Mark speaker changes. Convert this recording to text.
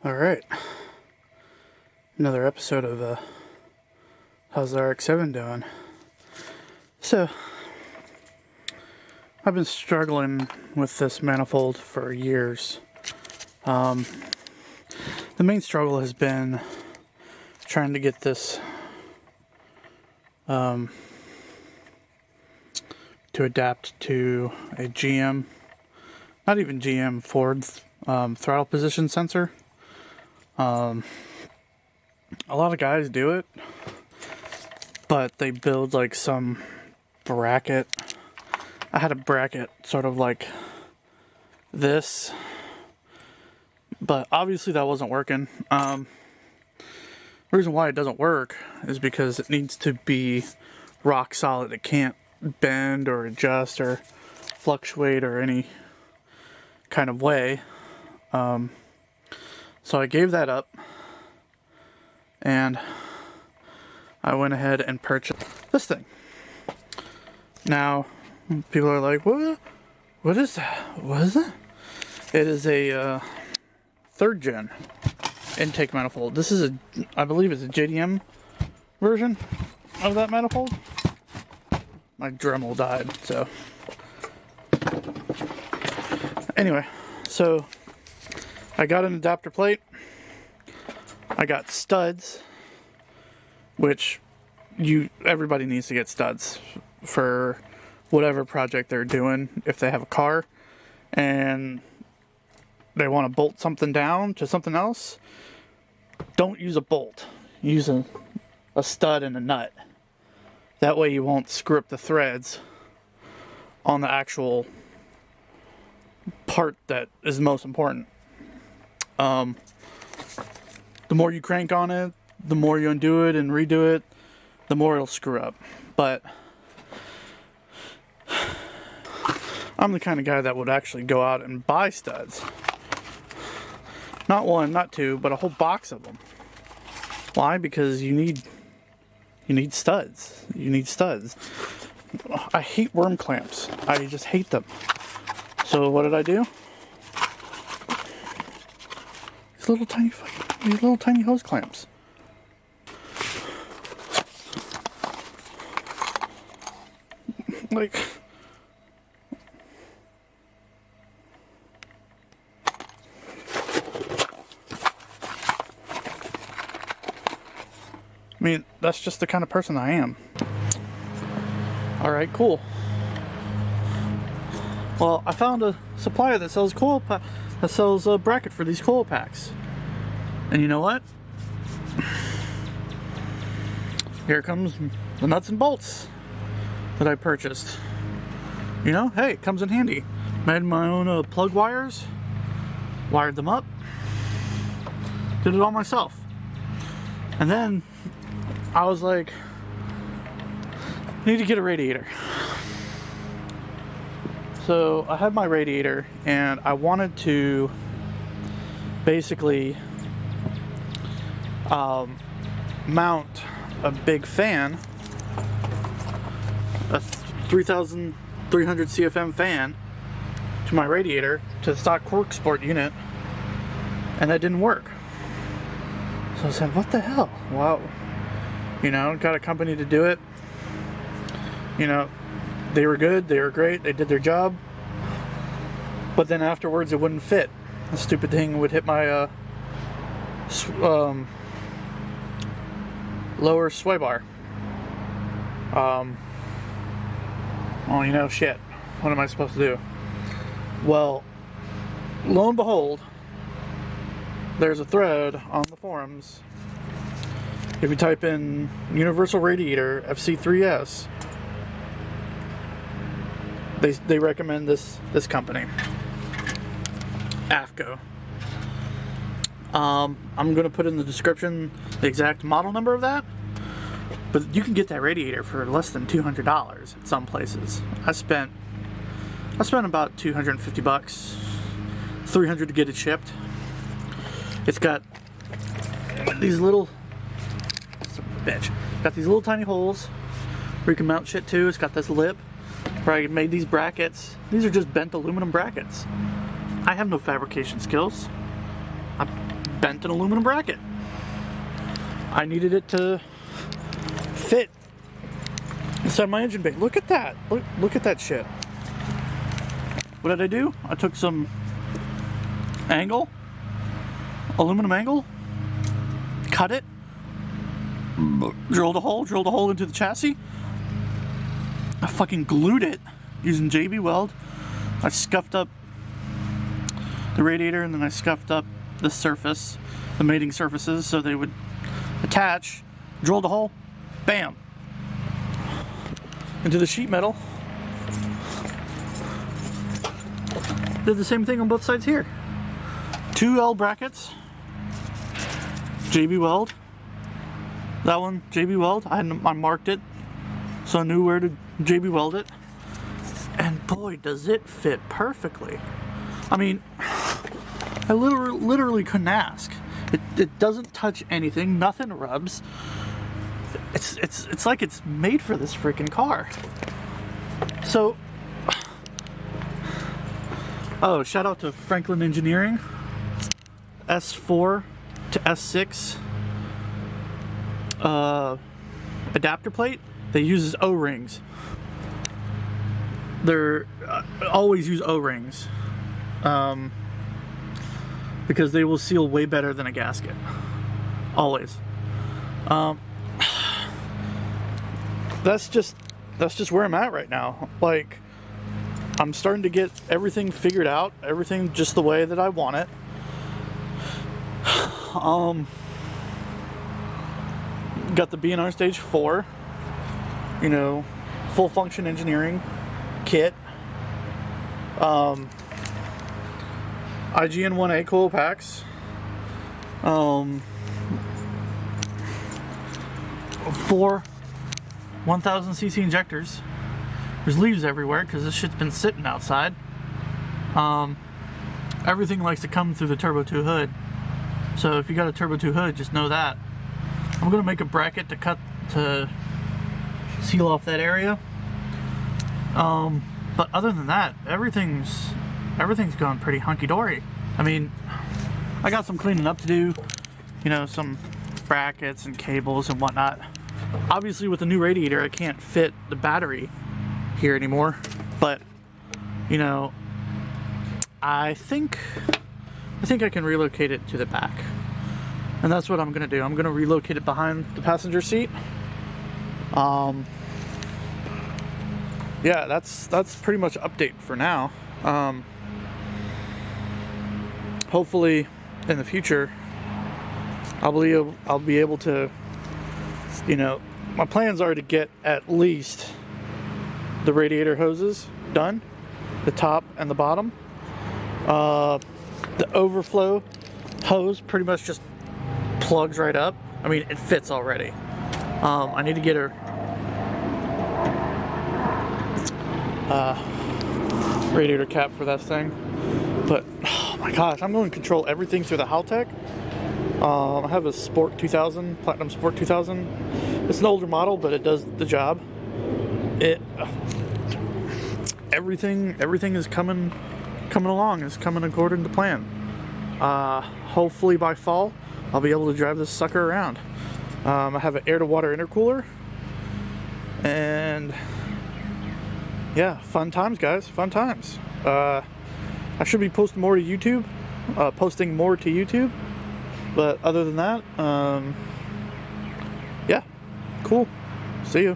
Speaker 1: Alright, another episode of how's the RX7 doing? So, I've been struggling with this manifold for years. The main struggle has been trying to get this to adapt to a GM, not even GM, Ford throttle position sensor. A lot of guys do it, but they build like some bracket. I had a bracket sort of like this, but obviously that wasn't working. The reason why it doesn't work is because it needs to be rock solid. It can't bend or adjust or fluctuate or any kind of way. So I gave that up, and I went ahead and purchased this thing. Now, people are like, what? What is that? What is it? It is a third gen intake manifold. This is I believe it's a JDM version of that manifold. My Dremel died, so. Anyway, so I got an adapter plate. I got studs, which everybody needs to get studs for whatever project they're doing. If they have a car and they want to bolt something down to something else, don't use a bolt. Use a stud and a nut. That way you won't screw up the threads on the actual part that is most important. The more you crank on it, the more you undo it and redo it, the more it'll screw up. But I'm the kind of guy that would actually go out and buy studs. Not one, not two, but a whole box of them. Why? Because you need studs. You need studs. I hate worm clamps. I just hate them. So what did I do? These little tiny hose clamps. Like, I mean, that's just the kind of person I am. Alright, cool. Well, I found a supplier that sells a bracket for these coil packs. And you know what? Here comes the nuts and bolts that I purchased. You know, hey, it comes in handy. Made my own plug wires, wired them up, did it all myself. And then I was like, I need to get a radiator. So I had my radiator, and I wanted to basically mount a big fan, a 3,300 CFM fan, to my radiator, to the stock Cork Sport unit, and that didn't work. So I said, what the hell? Wow. You know, got a company to do it. You know, they were good, they were great, they did their job. But then afterwards it wouldn't fit. The stupid thing would hit my lower sway bar. Well, you know, shit. What am I supposed to do? Well, lo and behold, there's a thread on the forums. If you type in Universal Radiator FC3S, they recommend this company, AFCO. I'm gonna put in the description the exact model number of that, but you can get that radiator for less than $200 at some places. I spent about $250, $300 to get it shipped. It's got these little, got these little tiny holes where you can mount shit to. It's got this lip where I made these brackets. These are just bent aluminum brackets. I have no fabrication skills. I bent an aluminum bracket. I needed it to fit inside my engine bay. Look at that. Look at that shit. What did I do? I took some aluminum angle, cut it, drilled a hole into the chassis. I fucking glued it using JB Weld. I scuffed up the radiator, and then I scuffed up the surface, the mating surfaces, so they would attach. Drilled a hole, bam, into the sheet metal. Did the same thing on both sides here. 2 L brackets, JB Weld. That one, JB Weld. I marked it, so I knew where to JB Weld it. And boy, does it fit perfectly. I mean, I literally couldn't ask. It doesn't touch anything. Nothing rubs. It's like it's made for this freaking car. So, oh, shout out to Franklin Engineering. S4 to S6 adapter plate. They use O-rings. They're always use O-rings. Because they will seal way better than a gasket. Always. That's just where I'm at right now. Like, I'm starting to get everything figured out, everything just the way that I want it. Got the B&R Stage 4, you know, full function engineering kit. IGN-1A coil packs. 4 1000cc injectors. There's leaves everywhere because this shit's been sitting outside. Everything likes to come through the Turbo 2 hood. So if you got a Turbo 2 hood, just know that. I'm gonna make a bracket to seal off that area. But other than that, everything's gone pretty hunky-dory. I mean, I got some cleaning up to do, you know, some brackets and cables and whatnot. Obviously with the new radiator, I can't fit the battery here anymore, but, you know, I think I can relocate it to the back. And that's what I'm gonna do. I'm gonna relocate it behind the passenger seat. Yeah, that's pretty much update for now. Hopefully in the future I'll be able to, you know, my plans are to get at least the radiator hoses done, the top and the bottom. The overflow hose pretty much just plugs right up. I mean, it fits already. I need to get a radiator cap for that thing, but oh my gosh, I'm going to control everything through the Haltech. I have a Sport 2000, Platinum Sport 2000. It's an older model, but it does the job. Everything is coming along. It's coming according to plan. Hopefully by fall, I'll be able to drive this sucker around. I have an air-to-water intercooler, and yeah, fun times, guys. Fun times. I should be posting more to YouTube. But other than that, yeah, cool. See you.